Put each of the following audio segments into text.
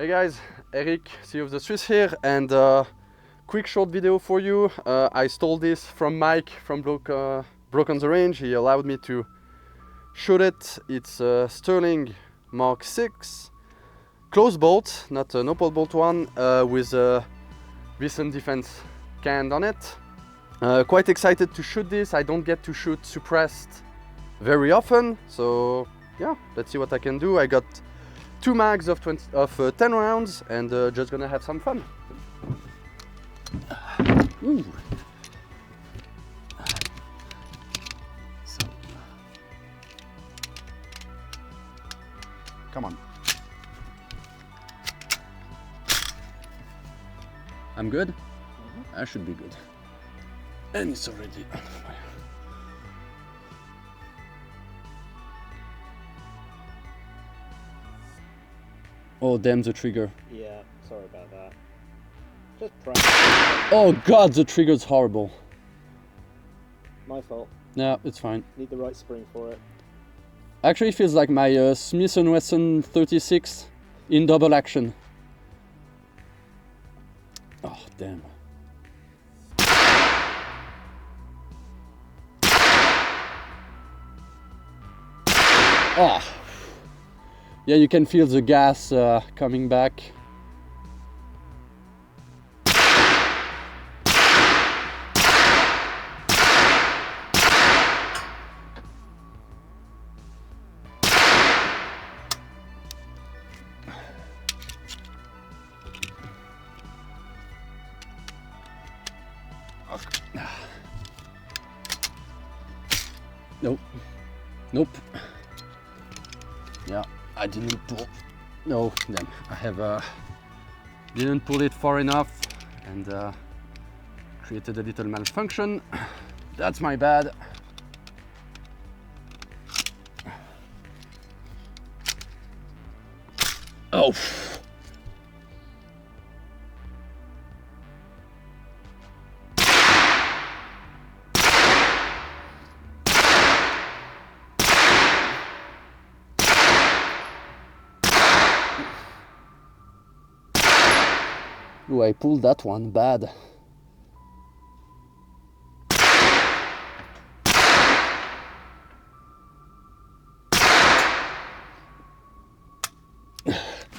guys, Eric, CEO of the Swiss here, and quick short video for you. I stole this from Mike from Broke on the Range. He allowed me to shoot it. It's a Sterling Mk.6 close bolt, not an open bolt one, with a recent defense can on it. Quite excited to shoot this. I don't get to shoot suppressed very often, so yeah, let's see what I can do. I got 2 mags of 10 rounds, and just gonna have some fun. Ooh. So, come on. I'm good? I should be good. And it's already on fire. Oh, damn the trigger. Yeah, sorry about that. Just try. Oh god, the trigger's horrible. My fault. No, it's fine. Need the right spring for it. Actually, it feels like my Smith & Wesson 36 in double action. Oh, damn. Oh. Yeah, you can feel the gas coming back. Nope. Nope. Yeah, I didn't pull. No, then I have didn't pull it far enough and created a little malfunction. That's my bad. Oh. Ooh, I pulled that one bad.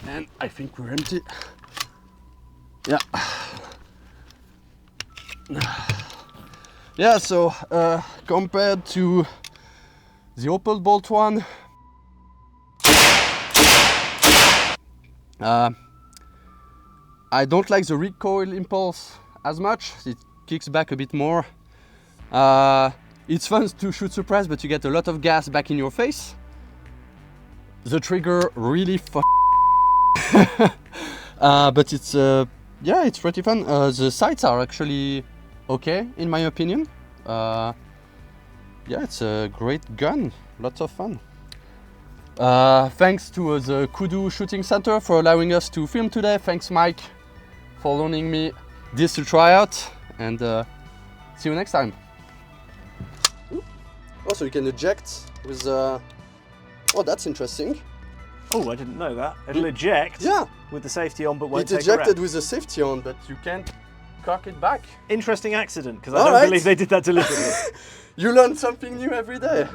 And I think we're empty. Yeah. Yeah, so compared to the Opal Bolt one, I don't like the recoil impulse as much. It kicks back a bit more. It's fun to shoot suppressed, but you get a lot of gas back in your face. The trigger really but it's yeah, it's pretty fun. The sights are actually okay in my opinion. Yeah, it's a great gun, lots of fun. Thanks to the Kudu Shooting Center for allowing us to film today. Thanks Mike for loaning me this to try out, and see you next time. Also, you can eject with oh, that's interesting. Oh, I didn't know that. It'll eject with the safety on, but won't take a rep. It ejected with the safety on, but you can't cock it back. Interesting accident, because I don't believe they did that deliberately. You learn something new every day.